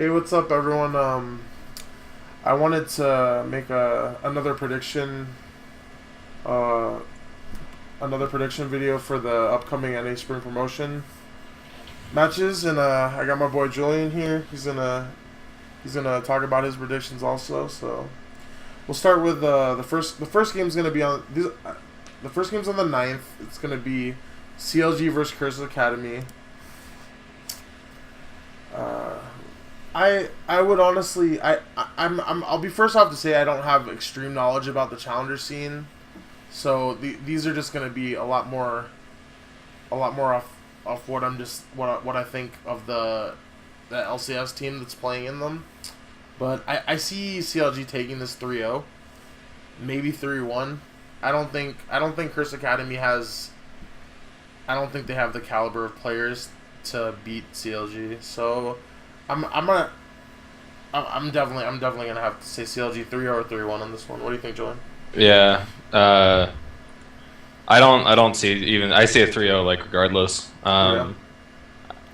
Hey, what's up, everyone? I wanted to make uh, another prediction video for the upcoming NA Spring Promotion matches, and I got my boy Julian here. He's gonna talk about his predictions also. So we'll start with the first game's gonna be on the first game's on the 9th. It's gonna be CLG versus Curse Academy. Uh, I would honestly I'll be first off to say I don't have extreme knowledge about the challenger scene, so these are just gonna be a lot more off what what I think of the LCS team that's playing in them. But I see CLG taking this 3-0, maybe 3-1. I don't think Curse Academy has. I don't think they have the caliber of players to beat CLG. So I'm definitely gonna have to say CLG 3-0 or 3-1 on this one. What do you think, Julian? Yeah. I don't see even I see a 3-0 like regardless. Yeah,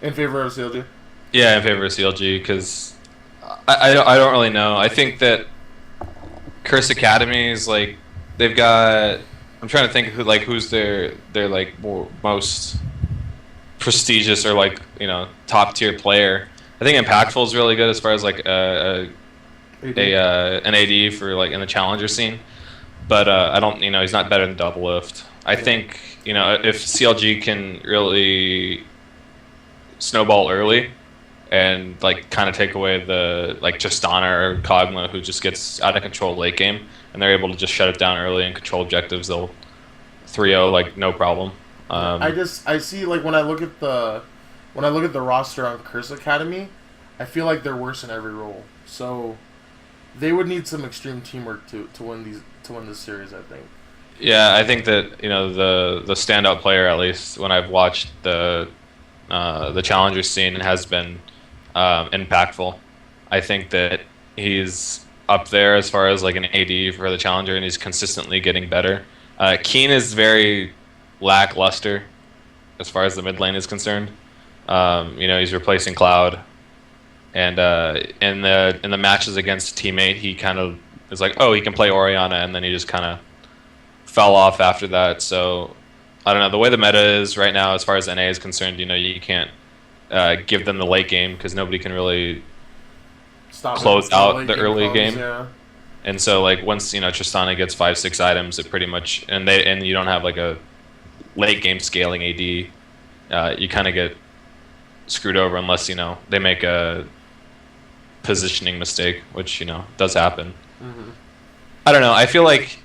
in favor of CLG. Yeah, in favor of CLG because I don't really know. I think that Curse Academy is like they've got. I'm trying to think who's their like most prestigious or like top tier player. I think Impactful is really good as far as like an AD for like in the challenger scene. But I don't, he's not better than Double Lift. I think, if CLG can really snowball early and like kind of take away the like Tristana or Kog'Maw who just gets out of control late game and they're able to just shut it down early and control objectives, they'll 3-0 like no problem. I see like when I look at the roster on Curse Academy, I feel like they're worse in every role. So they would need some extreme teamwork to win this series, I think. Yeah, I think that the standout player, at least when I've watched the challenger scene, has been Impactful. I think that he's up there as far as like an AD for the challenger, and he's consistently getting better. Keen is very lackluster as far as the mid lane is concerned. He's replacing Cloud, and in the matches against teammate, he kind of is like, oh, he can play Orianna, and then he just kind of fell off after that. So I don't know. The way the meta is right now, as far as NA is concerned, you can't give them the late game because nobody can really close out the early game. Yeah. And so like once Tristana gets 5-6 items, it pretty much and you don't have like a late game scaling AD, you kind of get screwed over unless they make a positioning mistake, which does happen. Mm-hmm. I don't know. I feel like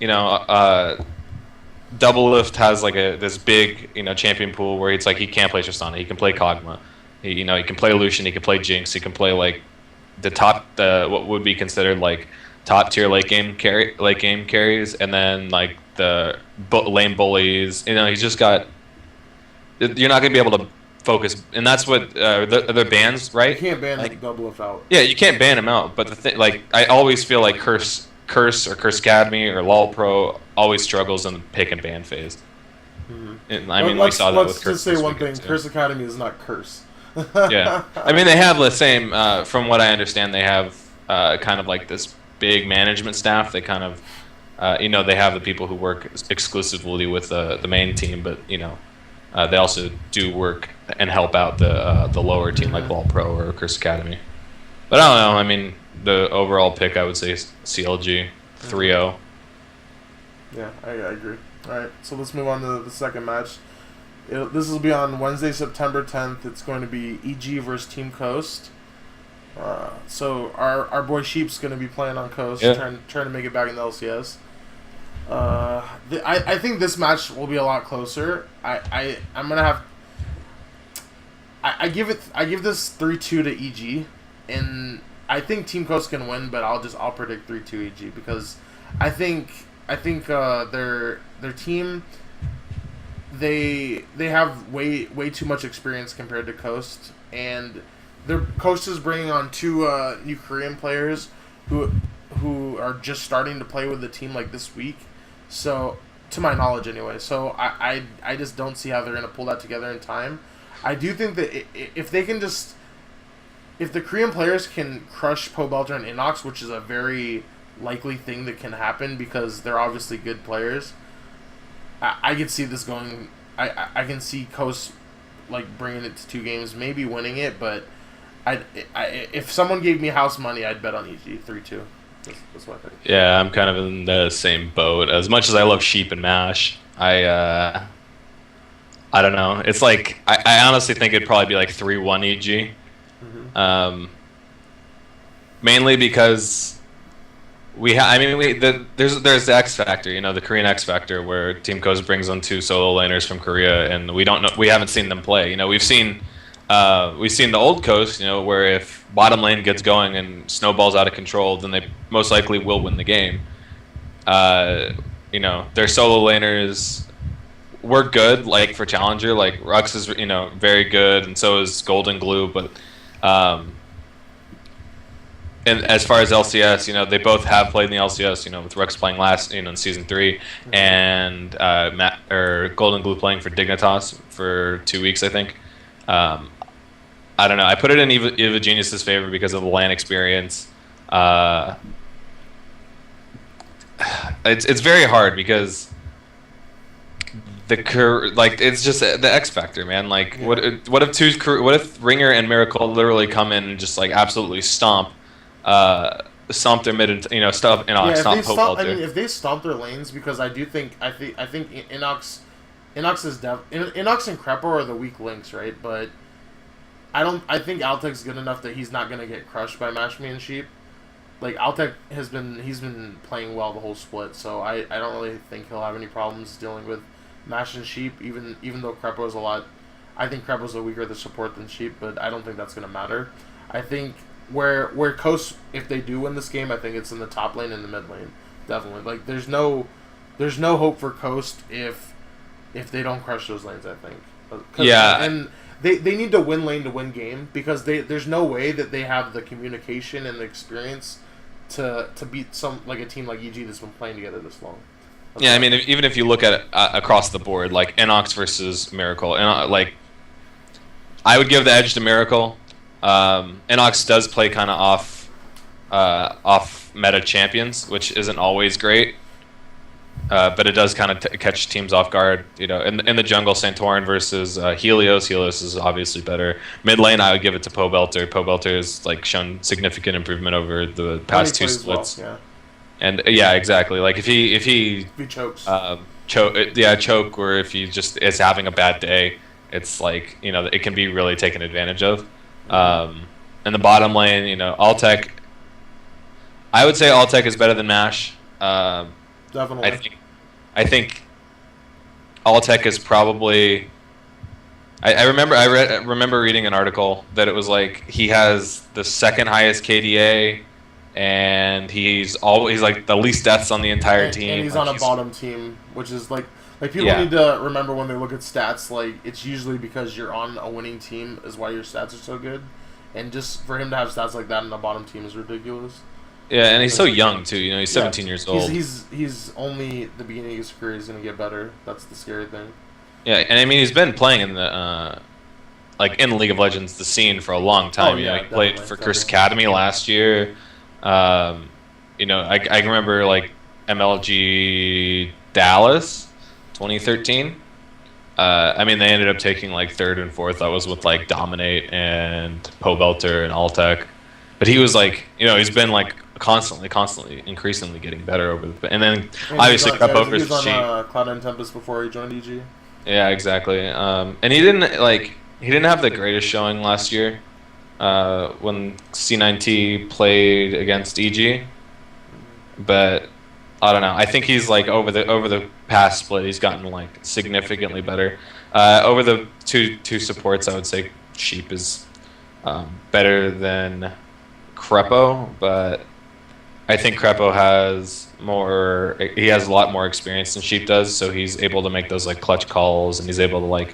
Double Lift has like this big champion pool where it's like he can't play Tristana, he can play Kog'Maw, he can play Lucian, he can play Jinx, he can play like the what would be considered like top tier late game carries, and then like the lane bullies. He's just got. You're not gonna be able to focus, and that's what the bans, right? You can't ban Double Lift out. Yeah, you can't ban him out. But the thing, like, I always feel like Curse or Curse Academy or LoL Pro always struggles in the pick and ban phase. Mm-hmm. And, I mean, we saw that with Curse. Let's just say one thing: Curse Academy is not Curse. Yeah, I mean they have the same. From what I understand, they have kind of like this big management staff. They kind of, they have the people who work exclusively with the main team, but they also do work and help out the lower team like LoL Pro or Curse Academy. But I don't know. I mean, the overall pick I would say is CLG 3-0. Yeah, I agree. All right, so let's move on to the second match. This will be on Wednesday, September 10th. It's going to be EG versus Team Coast. So our boy Sheep's going to be playing on Coast, trying to make it back in the LCS. I think this match will be a lot closer. I'm gonna have. I give this 3-2 to EG, and I think Team Coast can win, but I'll predict 3-2 EG because I think their team they have way too much experience compared to Coast, and their Coast is bringing on two new Korean players who are just starting to play with the team like this week. So, to my knowledge anyway. So, I just don't see how they're going to pull that together in time. I do think that if they can just if the Korean players can crush Pobelter and Inox, which is a very likely thing that can happen because they're obviously good players, I could see this going. I can see Coast like bringing it to 2 games, maybe winning it, but if someone gave me house money, I'd bet on EG 3-2. That's what I think. Yeah, I'm kind of in the same boat. As much as I love Sheep and Mash, I don't know. It's like I honestly think it'd probably be like 3-1 EG. Mm-hmm. Mainly because there's the X Factor, the Korean X Factor, where Team Coast brings on 2 solo laners from Korea, and we haven't seen them play. We've seen the old Coast, where if bottom lane gets going and snowballs out of control, then they most likely will win the game. Their solo laners were good, like for Challenger, like Rux is very good, and so is Golden Glue, but and as far as LCS, they both have played in the LCS, with Rux playing last, in Season 3, and Golden Glue playing for Dignitas for 2 weeks, I think. I don't know. I put it in Eva Genius's favor because of the LAN experience. It's very hard because it's just the X factor, man. Like, yeah. What if Ringer and Miracle literally come in and just like absolutely stomp their mid and stomp Inox, if they stomp their lanes, because I think Inox and Crepo are the weak links, right? But I think Altec's good enough that he's not gonna get crushed by Mashme and Sheep. Like, Altec he's been playing well the whole split, so I don't really think he'll have any problems dealing with Mash and Sheep, even though Crepo's I think Crepo's a weaker the support than Sheep, but I don't think that's gonna matter. I think where Coast, if they do win this game, I think it's in the top lane and the mid lane. Definitely. Like, there's no hope for Coast if they don't crush those lanes, I think. Yeah. And they need to win lane to win game, because there's no way that they have the communication and the experience to beat a team like EG that's been playing together this long. Yeah, I mean, even if you look at it across the board, like Inox versus Miracle, and I would give the edge to Miracle. Inox does play kind of off meta champions, which isn't always great, but it does kind of catch teams off guard. In the jungle, Santorin versus Helios. Helios is obviously better. Mid lane, I would give it to Pobelter. Pobelter has significant improvement over the past 2 splits. Well, yeah. And yeah, exactly. Like if he chokes, choke, or if he just is having a bad day, it's like it can be really taken advantage of. In the bottom lane, Altec, I would say Altec is better than Mash. Definitely. I think Altec is probably. I remember reading an article that it was like he has the second highest KDA, and he's like the least deaths on the entire team. And he's on a bottom team, which is like people need to remember when they look at stats, like it's usually because you're on a winning team is why your stats are so good, and just for him to have stats like that in the bottom team is ridiculous. Yeah, and he's so young too. He's 17 years old. He's only the beginning of his career. He's gonna get better. That's the scary thing. Yeah, and I mean he's been playing in the in League of Legends, the scene, for a long time. He played for Curse Academy last year. I remember MLG Dallas 2013. I mean, they ended up taking 3rd and 4th. That was with Dominate and Pobelter and Altec. But he was he's been constantly, increasingly getting better over the. And then obviously Crepo versus Sheep. He was on Cloud and Tempest before he joined EG. Yeah, exactly. And he didn't have the greatest showing last year when C9T played against EG. But I don't know. I think he's over the past split, he's gotten significantly better. Over the two supports, I would say Sheep is better than Crepo, but I think Crepo has more. He has a lot more experience than Sheep does, so he's able to make those clutch calls, and he's able to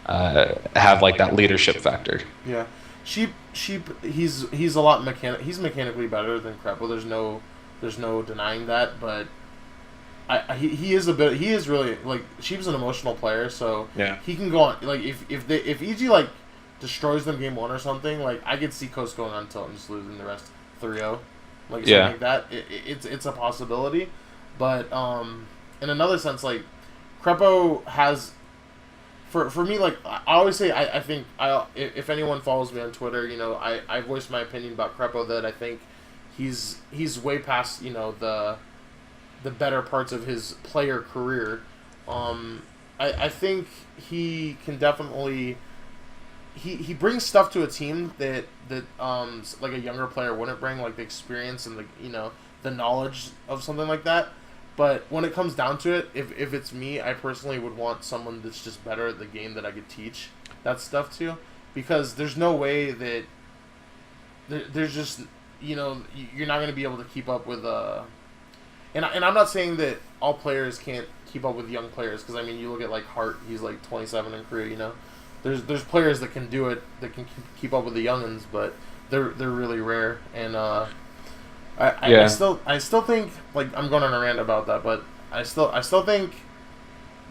have that leadership factor. Yeah, Sheep. He's a lot He's mechanically better than Crepo. There's no denying that, but he is really Sheep's an emotional player, so yeah. He can go on if EG destroys them game one or something, like I could see Coast going on tilt and just losing the rest 3-0. Like something like that. It's a possibility. But in another sense, like Crepo has for me, like I always say, I think if anyone follows me on Twitter, I voiced my opinion about Crepo that I think he's way past the better parts of his player career. I think he can definitely he brings stuff to a team that like a younger player wouldn't bring, like the experience and the knowledge of something like that. But when it comes down to it, if it's me, I personally would want someone that's just better at the game that I could teach that stuff to, because there's no way that there's just you're not going to be able to keep up with and I'm not saying that all players can't keep up with young players, because I mean you look at like Hart, he's like 27 in Korea, there's players that can do it, that can keep up with the youngins, but they're really rare. And I still think, like, I'm going on a rant about that, but I still think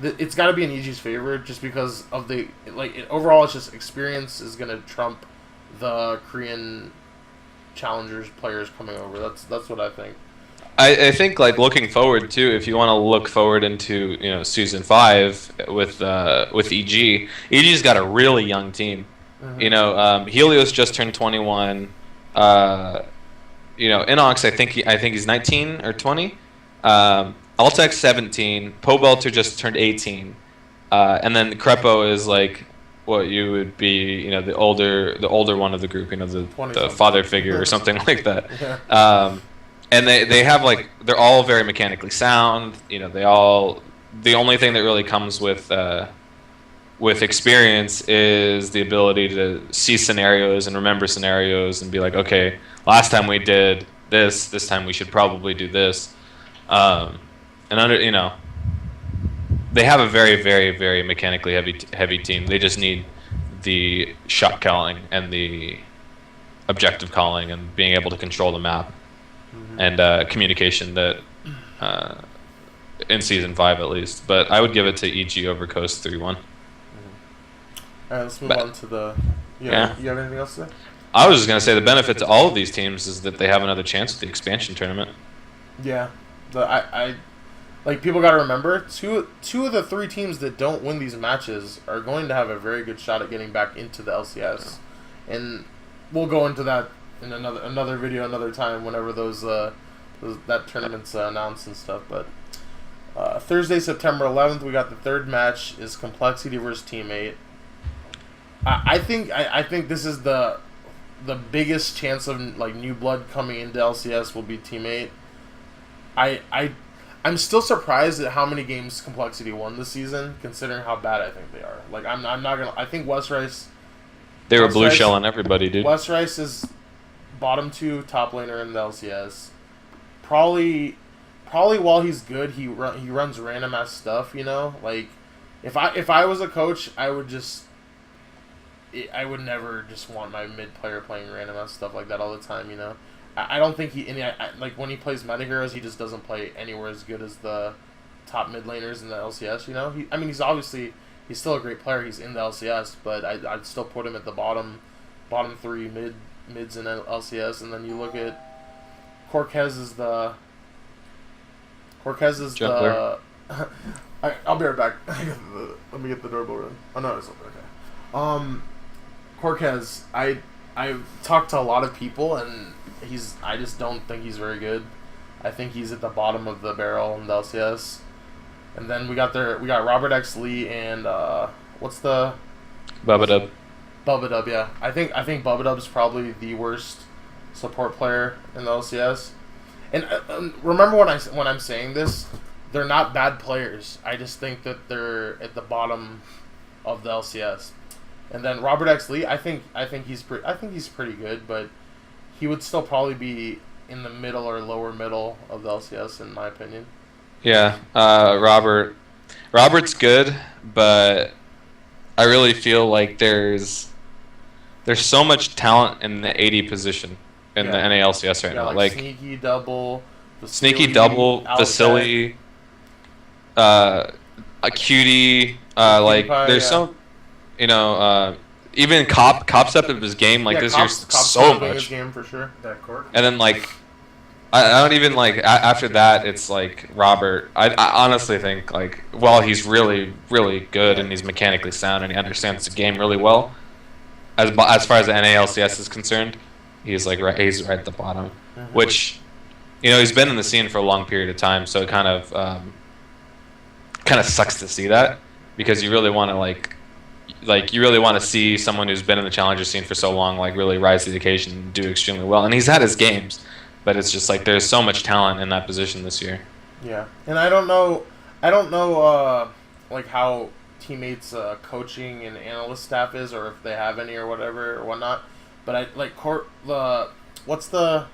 that it's got to be in EG's favor, just because of overall it's just experience is going to trump the Korean challengers players coming over. That's what I think. I think, like, looking forward too, if you want to look forward into season 5 with EG, EG's got a really young team. Mm-hmm. Helios just turned 21. Inox, I think he's 19 or 20. Altex 17. Pobelter just turned 18. And then Crepo is like what you would be, the older one of the group, the father figure or something like that. Yeah. And they have, like, they're all very mechanically sound. The only thing that really comes with experience is the ability to see scenarios and remember scenarios and be like, okay, last time we did this time we should probably do this. They have a very, very, very mechanically heavy team. They just need the shot calling and the objective calling and being able to control the map. Mm-hmm. And communication that in season 5 at least. But I would give it to EG over Coast 3-1. Mm-hmm. All right, let's move on to the. You have anything else to say? I was just gonna say the benefit to all of these teams is that they have another chance at the expansion tournament. Yeah, people got to remember two of the 3 teams that don't win these matches are going to have a very good shot at getting back into the LCS, and we'll go into that in another video another time whenever that tournament's announced and stuff. But Thursday, September 11th, we got the third match is Complexity versus Teammate. I think this is the biggest chance of like new blood coming into LCS will be Teammate. I'm still surprised at how many games Complexity won this season, considering how bad I think they are. Like I'm not gonna. I think West Rice. They were blue shelling everybody, dude. West Rice is bottom 2 top laner in the LCS. Probably while he's good, he runs random ass stuff. Like if I was a coach, I would never just want my mid player playing random ass stuff like that all the time. I don't think like when he plays meta heroes, he just doesn't play anywhere as good as the top mid laners in the LCS. He's still a great player. He's in the LCS, but I'd still put him at the bottom 3 mids in LCS. And then you look at Cortez is the. I'll be right back. Let me get the doorbell run. Oh no, it's okay. Cortez, I've talked to a lot of people, and I just don't think he's very good. I think he's at the bottom of the barrel in the LCS. And then we got Robert X Lee and what's the Bubba Dub, yeah. I think Bubba Dub's probably the worst support player in the LCS. And remember when I'm saying this, they're not bad players. I just think that they're at the bottom of the LCS. And then Robert X Lee, I think he's pretty good, but he would still probably be in the middle or lower middle of the LCS in my opinion. Yeah, Robert's good, but I really feel like there's so much talent in the AD position in the NALCS right now. Like Sneaky Double, Vasily, a Cutie. Like there's some, even Cop stepped up his game like this year so much. His game for sure. That court. And then like, I don't even like after that. It's like Robert. I honestly think like, well, he's really really good and he's mechanically sound and he understands the game really well. As far as the NALCS is concerned, he's right at the bottom, which, he's been in the scene for a long period of time, so it kind of sucks to see that because you really want to you really want to see someone who's been in the challenger scene for so long really rise to the occasion and do extremely well. And he's had his games. But it's just like there's so much talent in that position this year. Yeah, and I don't know, like how teammates' coaching and analyst staff is, or if they have any or whatever or whatnot. But I like what's the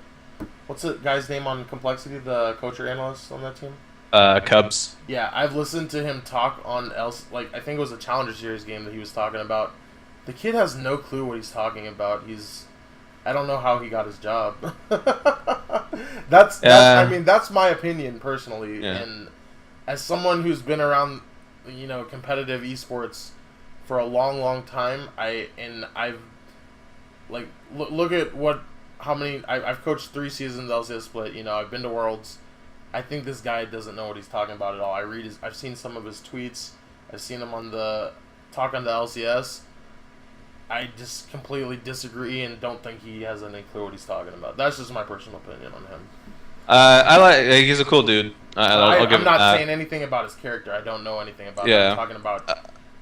guy's name on Complexity, the coach or analyst on that team? Cubs. Yeah, I've listened to him talk on I think it was a Challenger Series game that he was talking about. The kid has no clue what he's talking about. I don't know how he got his job. That's my opinion personally. Yeah. And as someone who's been around, competitive esports for a long, long time, I've look at how many I've coached 3 seasons LCS split. I've been to Worlds. I think this guy doesn't know what he's talking about at all. I've seen some of his tweets. I've seen him on the talk on the LCS. I just completely disagree and don't think he has any clue what he's talking about. That's just my personal opinion on him. He's a cool dude. I'm not saying anything about his character. I don't know anything about him. I'm talking about.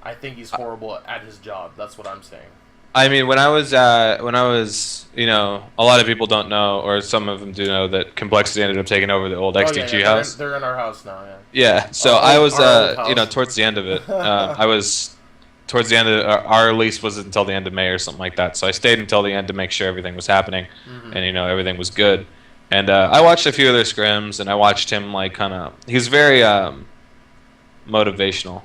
I think he's horrible at his job. That's what I'm saying. I mean, when I was, a lot of people don't know, or some of them do know, that Complexity ended up taking over the old XDG house. They're in our house now. Yeah. Yeah. So I was, towards the end of it, I was. Towards the end of our lease was until the end of May or something like that. So I stayed until the end to make sure everything was happening, and everything was good. And I watched a few of their scrims, and I watched him he's very motivational.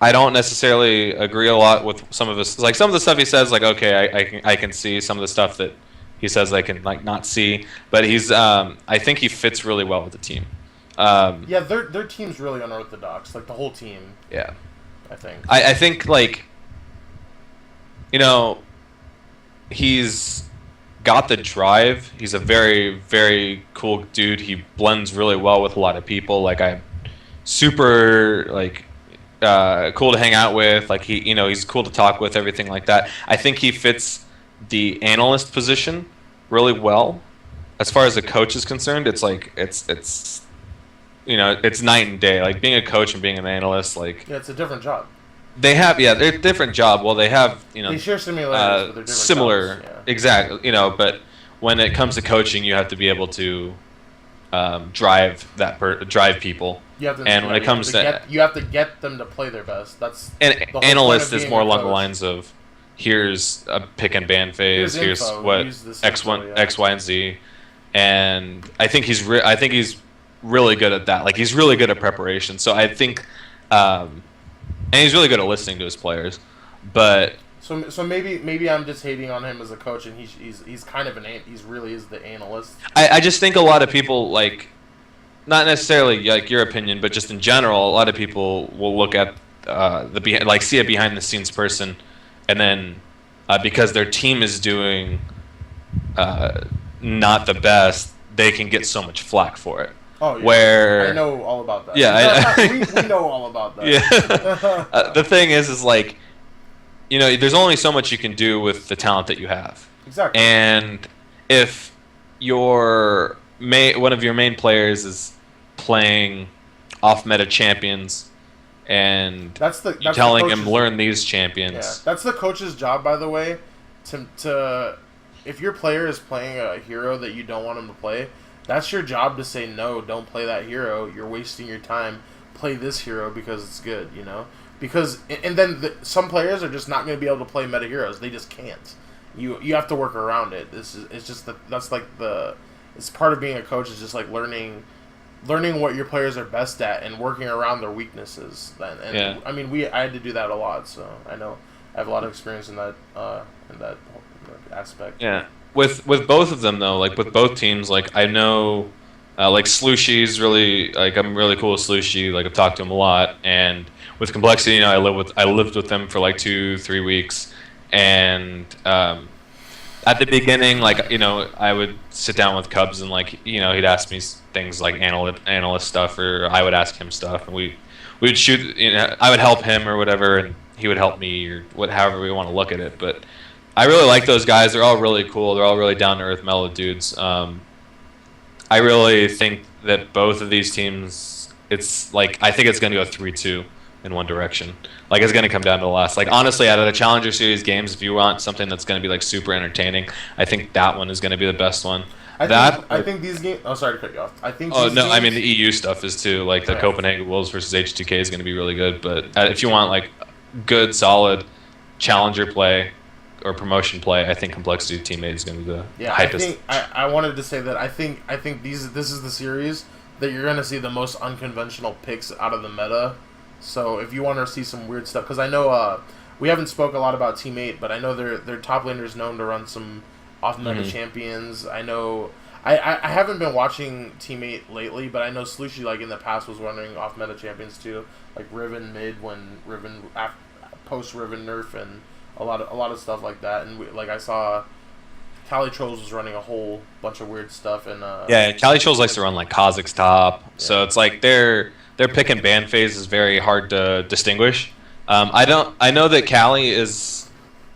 I don't necessarily agree a lot with some of his some of the stuff he says. I can see some of the stuff that he says I can not see, but he's I think he fits really well with the team. Their team's really unorthodox. The whole team. Yeah, I think. I think he's got the drive. He's a very very cool dude. He blends really well with a lot of people. I'm super cool to hang out with. He's cool to talk with. Everything like that. I think he fits the analyst position really well. As far as the coach is concerned, it's it's night and day. Being a coach and being an analyst, it's a different job. They're a different job. Well, they have, they share similarities, but they're different similar, jobs. Yeah. Exactly. But when it comes to coaching, you have to be able to drive people. You have to, when it comes you have to get them to play their best. That's an analyst is more along the lines of here's a pick and ban phase. Here's what X, Y, and Z, and I think he's really good at that. He's really good at preparation. So I think, and he's really good at listening to his players. But so maybe I'm just hating on him as a coach, and he's kind of he's really is the analyst. I just think a lot of people not necessarily your opinion, but just in general, a lot of people will look at see a behind the scenes person, and then because their team is doing not the best, they can get so much flack for it. Oh, yeah. Where I know all about that. Yeah, we know all about that. Yeah. The thing is there's only so much you can do with the talent that you have. Exactly. And if one of your main players is playing off meta champions, and you're telling him learn these champions. Yeah, that's the coach's job, by the way. To if your player is playing a hero that you don't want him to play, that's your job to say no. Don't play that hero. You're wasting your time. Play this hero because it's good. Because some players are just not going to be able to play meta heroes. They just can't. You have to work around it. It's part of being a coach is just learning what your players are best at and working around their weaknesses. And I mean, I had to do that a lot, so I know I have a lot of experience in that aspect. Yeah, with both of them though, with both teams, I know Like Slushy's really like I'm really cool with Slushy. Like I've talked to him a lot, and with Complexity, I lived with them for like 2-3 weeks, and at the beginning, like I would sit down with Cubs and like he'd ask me things like analyst stuff, or I would ask him stuff, and we would shoot. I would help him or whatever, and he would help me or however we want to look at it. But I really like those guys. They're all really cool. They're all really down to earth, mellow dudes. I really think that both of these teams, it's like I think it's going to go 3-2 in one direction. Like it's going to come down to the last. Like honestly, out of the Challenger Series games, if you want something that's going to be like super entertaining, I think that one is going to be the best one. I think these games. Oh, sorry to cut you off. I think. Oh no, I mean the EU stuff is too. Like the Copenhagen Wolves versus H2K is going to be really good. But if you want like good, solid Challenger play or promotion play, I think Complexity Teammate is going to be the hypest. I wanted to say that I think this is the series that you're going to see the most unconventional picks out of the meta. So if you want to see some weird stuff, because I know we haven't spoke a lot about Team 8, but I know their top laners known to run some off-meta champions. I know I haven't been watching Team 8 lately, but I know Slushy like in the past was running off-meta champions too, like Riven mid when Riven post Riven nerf and a lot of stuff like that. And I saw Cali Trolls was running a whole bunch of weird stuff and Cali Trolls likes to run like Kazakh's top, so it's like their pick and ban phase is very hard to distinguish. I know that Cali is.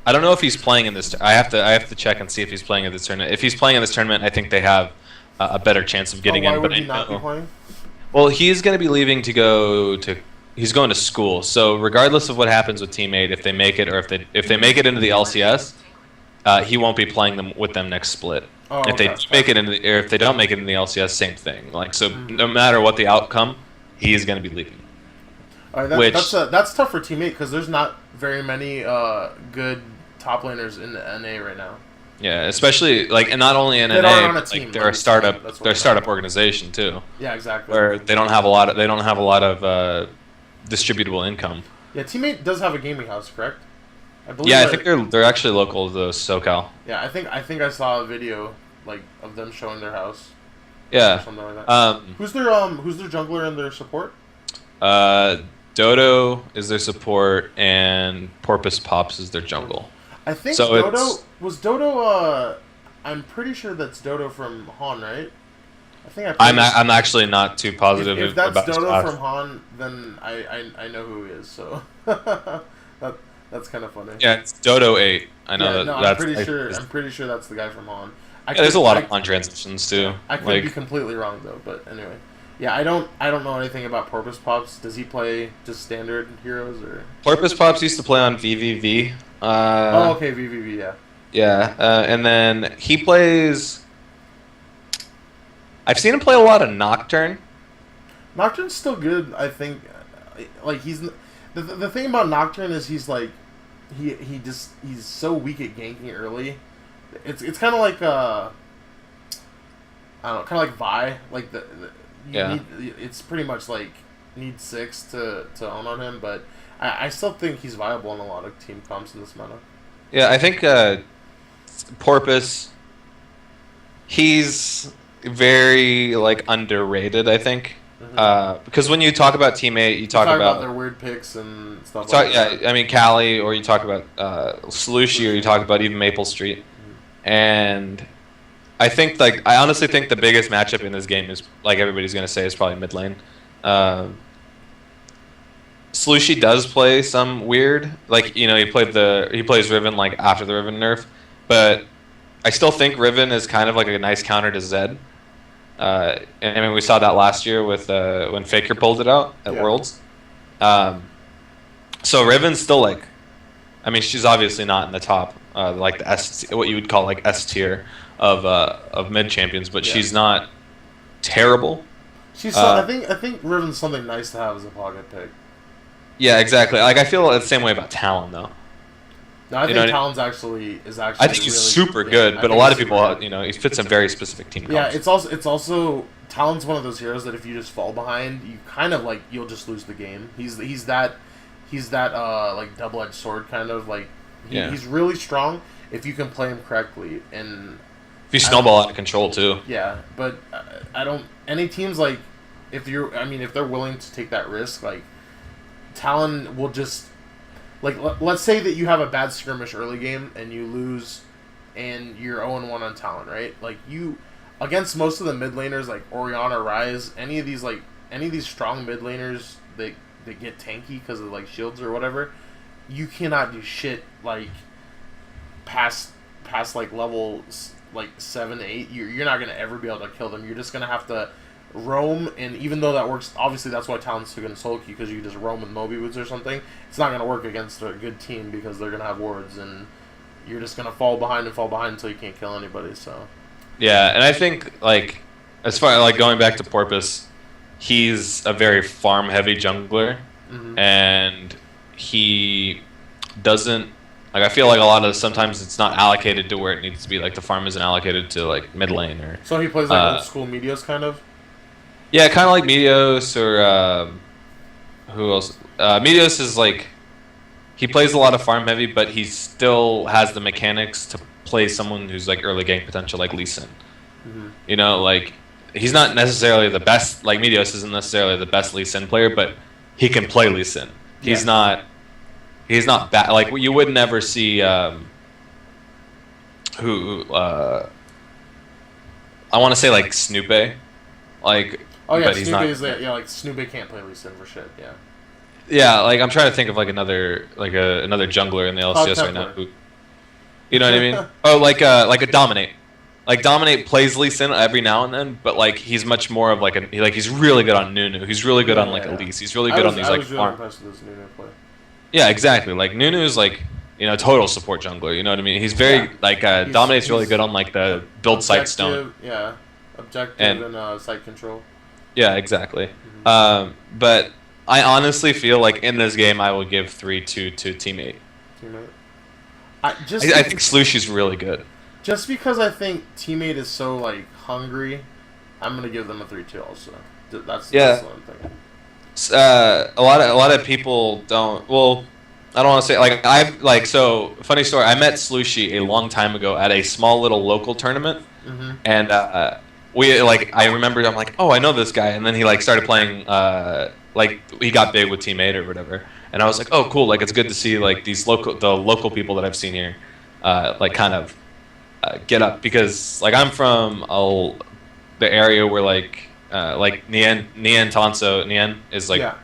I don't know if he's playing in this. I have to check and see if he's playing in this tournament. If he's playing in this tournament, I think they have a better chance of getting in. Why would he not be playing? Well, he's going to be leaving to go to. He's going to school. So regardless of what happens with Team 8, if they make it or if they make it into the LCS, he won't be playing them with them next split. Oh, if they make it or if they don't make it in the LCS, same thing. Like so, no matter what the outcome, he is going to be leaving. All right, that's tough for Team 8 because there's not very many good top laners in the NA right now. Yeah, especially like, and not only in NA, like they're a startup organization too. Yeah, exactly. Where they don't have a lot of distributable income. Yeah, Team 8 does have a gaming house, correct? I think they're actually local to SoCal. Yeah, I think I saw a video like of them showing their house. Yeah. Or something like that. Who's their jungler and their support? Dodo is their support and Porpoise Pops is their jungle. I think so Dodo. I'm pretty sure that's Dodo from Han, right? I'm actually not too positive. If that's about Dodo from Han, then I know who he is. So that's kind of funny. Yeah, it's Dodo 8. I know that. No, I'm pretty sure that's the guy from Han. There's a lot of Han transitions too. I could be completely wrong though, but anyway. Yeah, I don't know anything about Porpoise Pops. Does he play just standard heroes or? Porpoise Pops used to play on VVV. Okay, VVV, yeah. Yeah, and then he plays. I've seen him play a lot of Nocturne. Nocturne's still good, I think. Like he's the thing about Nocturne is he's like he's so weak at ganking early. It's kind of like I don't know, kind of like Vi, like it's pretty much like need 6 to own on him, but I still think he's viable in a lot of team comps in this meta. Yeah, I think Porpoise, he's very like underrated. I think because when you talk about Team 8, you talk about their weird picks and stuff. That. I mean Cali, or you talk about Slushy, or you talk about even Maple Street, and I think I honestly think the biggest matchup in this game is like everybody's gonna say is probably mid lane. Slushy does play some weird, like he plays Riven like after the Riven nerf, but I still think Riven is kind of like a nice counter to Zed. And I mean we saw that last year with when Faker pulled it out at Worlds. So Riven's still like, I mean she's obviously not in the top like the S, what you would call like S tier of mid champions, but she's not terrible. She's I think Riven's something nice to have as a pocket pick. Yeah, exactly. Like I feel the same way about Talon though. No, I think Talon's actually. I think he's super good, but a lot of people, he fits a very specific team. Yeah, it's also Talon's one of those heroes that if you just fall behind, you kind of like you'll just lose the game. He's that like double-edged sword kind of like. He's really strong if you can play him correctly and. If you snowball out of control too. Yeah, but I don't. Any teams like if they're willing to take that risk, like Talon will just like let's say that you have a bad skirmish early game and you lose, and you're 0-1 on Talon, right? Like you against most of the mid laners like Orianna, Ryze, any of these strong mid laners that get tanky because of like shields or whatever, you cannot do shit like past like level like 7, 8. You're not gonna ever be able to kill them. You're just gonna have to roam, and even though that works, obviously that's why Talon's so good in solo queue, because you just roam with Moby Boots or something. It's not gonna work against a good team because they're gonna have wards, and you're just gonna fall behind until you can't kill anybody. So yeah, and I think like as far like going back to Porpoise, he's a very farm heavy jungler, and he doesn't like. I feel like a lot of sometimes it's not allocated to where it needs to be. Like the farm isn't allocated to like mid lane or. So he plays like old school Meteos kind of. Yeah, kind of like Meteos or who else? Meteos is like he plays a lot of farm heavy, but he still has the mechanics to play someone who's like early game potential, like Lee Sin. You know, like he's not necessarily the best. Like Meteos isn't necessarily the best Lee Sin player, but he can play Lee Sin. He's not bad. Like you would never see I want to say like Snoopy, like. Oh yeah, but he's not. Like Snoopy can't play Lee Sin for shit. Yeah. Yeah, like I'm trying to think of like another jungler in the LCS right now. Who, you know what I mean? Oh, like a Dominate. Like Dominate plays Lee Sin every now and then, but like he's much more of like he's really good on Nunu. He's really good on like Elise. He's really good on these like. I was really impressed with this Nunu play. Yeah, exactly. Like Nunu is like total support jungler. You know what I mean? He's very Dominate's really good on like the build site stone. Yeah, objective and site control. Yeah, exactly. But I honestly feel like in this game I will give 3-2 to Teammate. I think Slushy's really good. Just because I think Teammate is so like hungry, I'm gonna give them a 3-2 also. That's what I'm thinking. A lot of people don't. Well, I don't want to say so. Funny story. I met Slushy a long time ago at a small little local tournament, and I remember I'm like, oh, I know this guy, and then he like started playing he got big with Teammate or whatever, and I was like, oh, cool, like it's good to see like the local people that I've seen here, kind of get up, because like I'm from the area where like Nien Tanso Nien is like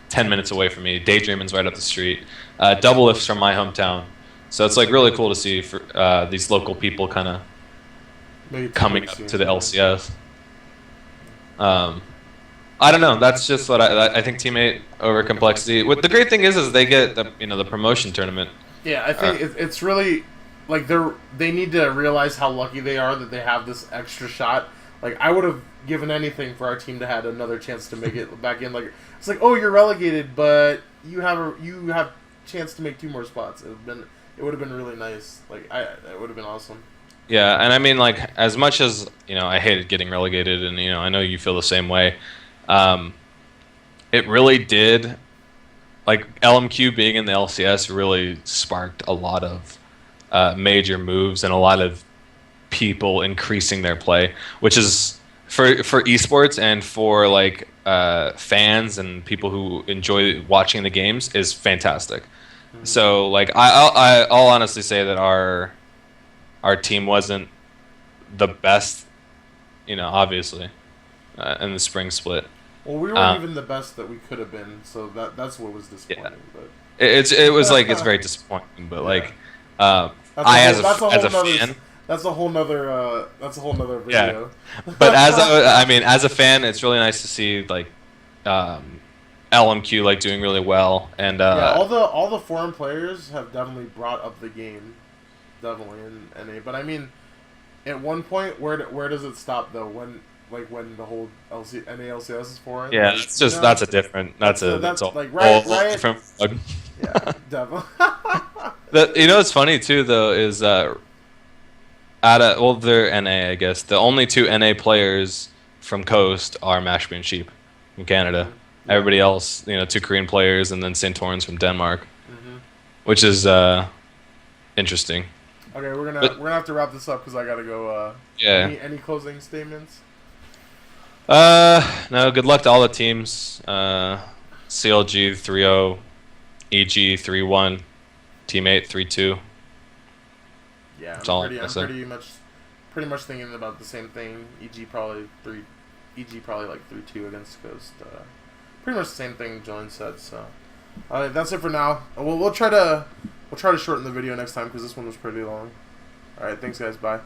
10 minutes away from me. Daydreaming's right up the street. Double Lift's from my hometown, so it's like really cool to see for these local people kind of coming up to the LCS. I don't know. That's just what I think. Teammate over Complexity. What the great thing is they get the promotion tournament. Yeah, I think it's really like they need to realize how lucky they are that they have this extra shot. Like I would have given anything for our team to have another chance to make it back in. Like it's like, oh, you're relegated, but you have chance to make 2 more spots. It would have been really nice. Like it would have been awesome. Yeah, and I mean, like, as much as, I hated getting relegated, and, I know you feel the same way, it really did, like, LMQ being in the LCS really sparked a lot of major moves and a lot of people increasing their play, which is, for esports and for, like, fans and people who enjoy watching the games, is fantastic. So, like, I'll honestly say that our team wasn't the best, obviously, in the spring split. Well, we weren't even the best that we could have been, so that's what was disappointing. Yeah. But it was like it's very disappointing, but like as a fan, that's a whole nother video. Yeah. But as a fan, it's really nice to see like LMQ like doing really well, and all the foreign players have definitely brought up the game. Definitely in NA, but I mean, at one point, where does it stop though? When the whole NA LCS is foreign? Yeah, like, it's just that's a different. That's a like Riot, different. Yeah, definitely. What's funny too though is they're NA, I guess. The only 2 NA players from Coast are Mashby and Sheep from Canada. Yeah. Everybody else, 2 Korean players, and then Saint Torrens from Denmark, which is interesting. Okay, we're But- gonna have to wrap this up because I gotta go. Yeah. Any closing statements? No. Good luck to all the teams. CLG 3-0, EG 3-1, Teammate 3-2. Yeah, That's all I'm I'm gonna say. pretty much thinking about the same thing. EG probably like 3-2 against Coast. Pretty much the same thing Julian said. So, that's it for now. We'll try to shorten the video next time because this one was pretty long. All right, thanks guys. Bye.